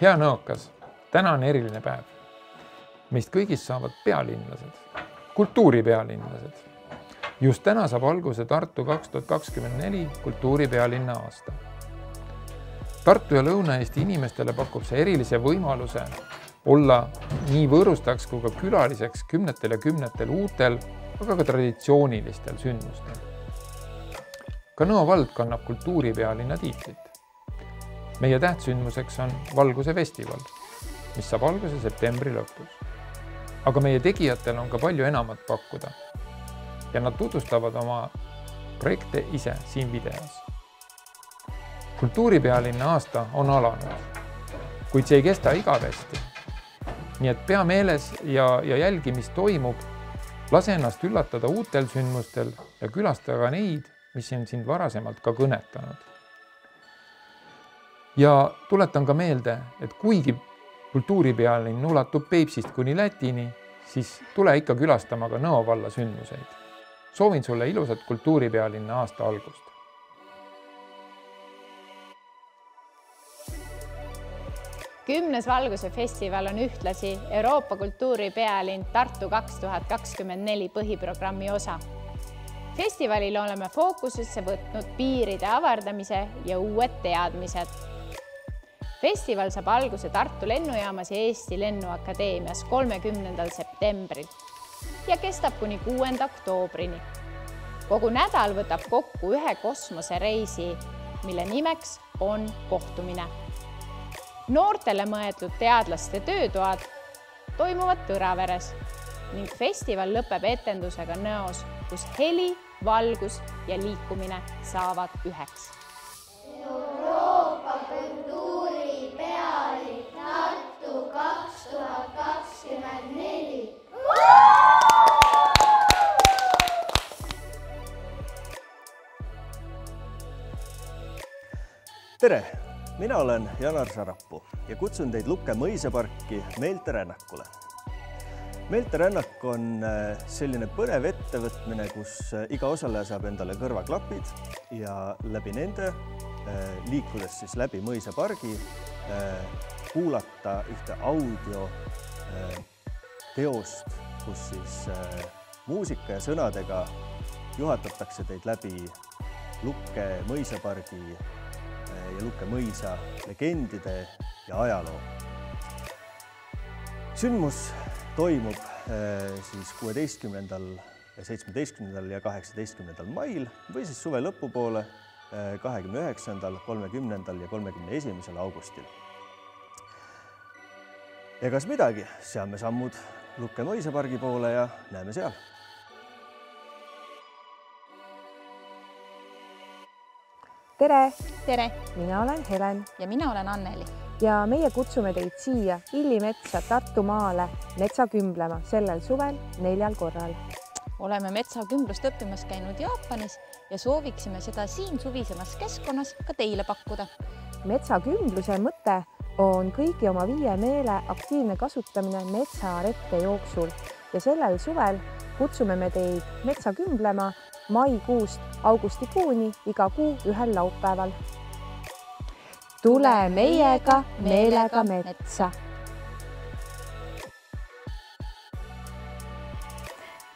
Hea nõokas, täna on eriline päev. Meist kõigist saavad pealinlased, kultuuripealinlased. Just täna saab alguse Tartu 2024 kultuuripealinna aasta. Tartu ja Lõuna-Eesti inimestele pakub see erilise võimaluse olla nii võõrustaks kui ka külaliseks kümnetel ja kümnetel uutel, aga ka traditsioonilistel sündmustel. Ka Nõo vald kannab kultuuripealinna tiitlit. Meie tähtsündmuseks on Valguse festival, mis saab alguse septembri lõpus. Aga meie tegijatel on ka palju enamat pakkuda ja nad tutvustavad oma projekte ise siin videos. Kultuuripealinna aasta on alanud, kuid see ei kesta igavesti. Nii et pea meeles ja jälgi, mis toimub, lase ennast üllatada uutel sündmustel ja külastada neid, mis on sind varasemalt ka kõnetanud. Ja tuletan ka meelde, et kuigi kultuuripealinn ulatub Peipsist kuni Lätini, siis tule ikka külastama ka Nõo valla sündmuseid. Soovin sulle ilusat kultuuripealinna aasta algust. Kümnes Valguse festival on ühtlasi Euroopa kultuuripealinn Tartu 2024 põhiprogrammi osa. Festivalil oleme fookusesse võtnud piiride avardamise ja uued teadmised. Festival saab alguse Tartu lennujaamas ja Eesti Lennuakadeemias 30. septembril ja kestab kuni 6. oktoobrini. Kogu nädal võtab kokku ühe kosmosereisi, mille nimeks on kohtumine. Noortele mõeldud teadlaste töötoad toimuvad Tõraveres ning festival lõpeb etendusega Nõos, kus heli, valgus ja liikumine saavad üheks. Euroopa kultuuripealinn Tartu 2024. Tere! Mina olen Janar Sarapuu ja kutsun teid Lukke mõisaparki Meelterännakule. Meelterännak on selline põnev ettevõtmine, kus iga osaleja saab endale kõrvaklapid ja läbi nende, liikudes siis läbi mõisapargi, kuulata ühte audio teost, kus siis muusika ja sõnadega juhatatakse teid läbi Lukke mõisapargi ja Lukke mõisa legendide ja ajaloo. Sündmus toimub siis 16., 17. ja 18. mail või siis suve lõpupoole 29., 30. ja 31. augustil. Ja kas midagi, seame sammud Lukke mõisapargi poole ja näeme seal. Tere! Tere! Mina olen Helen. Ja mina olen Anneli. Ja meie kutsume teid siia Illimetsa Tartumaale metsa kümblema sellel suvel 4 korral. Oleme metsakümblust õppimas käinud Jaapanis ja sooviksime seda siin suvisemas keskkonnas ka teile pakkuda. Metsakümbluse mõte on kõigi oma 5 meele aktiivne kasutamine metsaretke jooksul ja sellel suvel kutsume me teid metsa kümblema maikuust augustikuuni iga kuu ühel laupäeval. Tule meiega meelega metsa.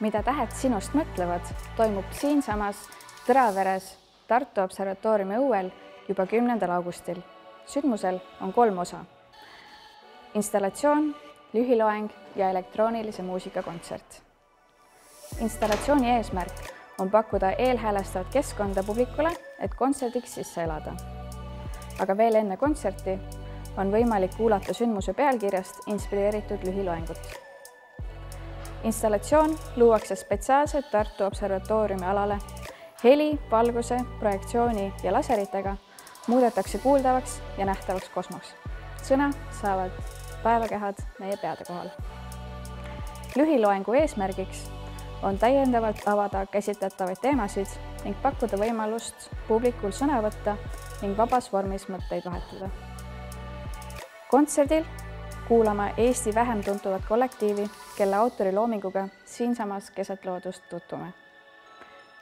Mida tähed sinust mõtlevad, toimub siinsamas Tõraveres Tartu observatooriumi õuel juba 10. augustil. Sündmusel on 3 osa. Installatsioon, lühiloeng ja elektroonilise muusika kontsert. Installatsiooni eesmärk on pakkuda eelhäälestavat keskkonda publikule, et kontserdiks sisse elada. Aga veel enne kontserti on võimalik kuulata sündmuse pealkirjast inspireeritud lühiloengut. Installatsioon luuakse spetsiaalselt Tartu observatooriumi alale. Heli, valguse, projektsiooni ja laseritega muudetakse kuuldavaks ja nähtavaks kosmos. Sõna saavad päevakehad meie peade kohal. Lühiloengu eesmärgiks on täiendavalt avada käsitletavaid teemasid ning pakkuda võimalust publikul sõna võtta ning vabas vormis mõtteid vahetada. Kontserdil kuulama Eesti vähem tuntuvat kollektiivi, kelle autori loominguga siinsamas keset loodust tutvume.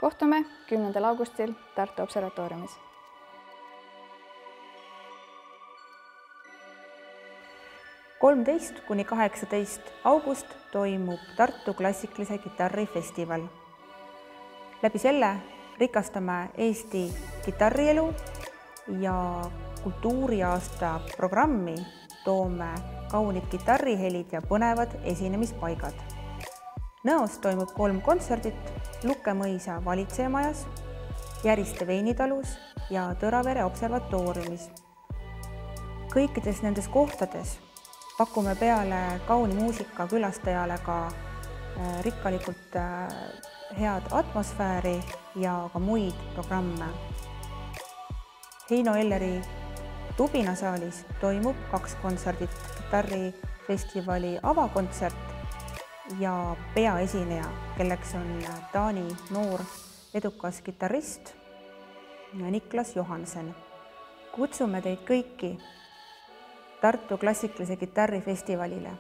Kohtume 10. augustil Tartu observatooriumis. 13–18 august toimub Tartu klassikalise kitarri festival. Läbi selle rikastame Eesti kitarrielu ja kultuuriaasta programmi toome kaunid kitarrihelid ja põnevad esinemispaigad. Nõos toimub 3 kontserdit Lukke-Mõisa valitsejamajas, Järiste veinitalus ja Tõravere observatooriumis. Kõikides nendes kohtades pakume peale kauni muusika külastajale ka rikkalikult head atmosfääri ja ka muid programme. Heino Elleri Tubinasaalis toimub 2 kontserdit, kitarrifestivali avakontsert ja peaesineja, kelleks on Taani noor edukas kitarrist Niklas Johansen. Kutsume teid kõiki Tartu klassikalise kitarrifestivalile.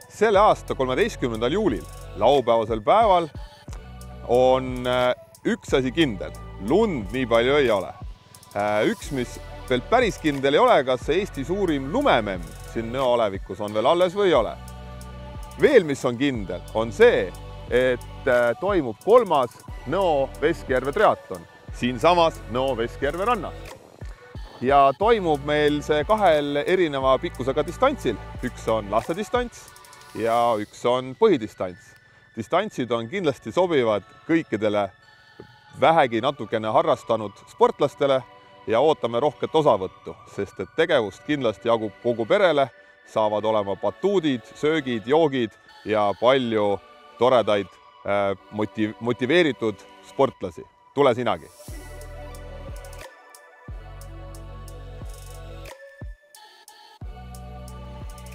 Selle aasta 13. juulil, laupäevasel päeval, on üks asi kindel. Lund nii palju ei ole. Üks, mis veel päris kindel ei ole, kas Eesti suurim lumememm siin Nõo alevikus on veel alles või ei ole. Veel, mis on kindel, on see, et toimub 3. Nõo Veskjärve triatlon siinsamas Nõo Veskjärve rannas. Ja toimub meil see 2 erineva pikkusega distantsil. Üks on lastedistants ja üks on põhidistants. Distantsid on kindlasti sobivad kõikidele vähegi natukene harrastanud sportlastele ja ootame rohket osavõttu, sest et tegevust kindlasti jagub kogu perele, saavad olema batuudid, söögid, joogid ja palju toredaid motiveeritud sportlasi. Tule sinagi!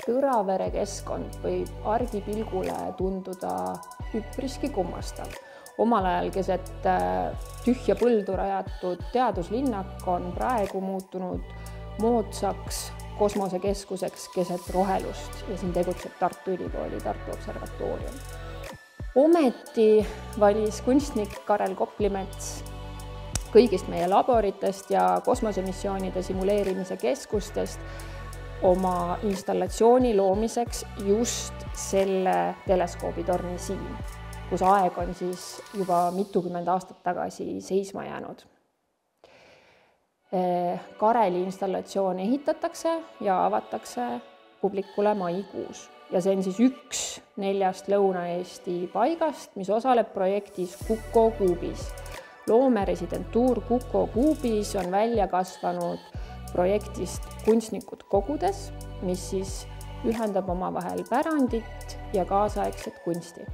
Tõravere keskkond võib argipilgule tunduda üpriski kummastav. Omal ajal keset tühja põldu rajatud teaduslinnak on praegu muutunud moodsaks kosmosekeskuseks keset rohelust ja siin tegutseb Tartu Ülikooli Tartu Observatoorium. Ometi valis kunstnik Karel Koplimets kõigist meie laboritest ja kosmosemissioonide simuleerimise keskustest oma installatsiooni loomiseks just selle teleskoobitorni siin, kus aeg on siis juba mitukümmend aastat tagasi seisma jäänud. Kareli installatsioon ehitatakse ja avatakse publikule maikuus. Ja see on siis üks 4 Lõuna-Eesti paigast, mis osaleb projektis Kuko Kuubis. Loomeresidentuur Kuko Kuubis on välja kasvanud projektist Kunstnikud kogudes, mis siis ühendab omavahel pärandit ja kaasaegset kunsti.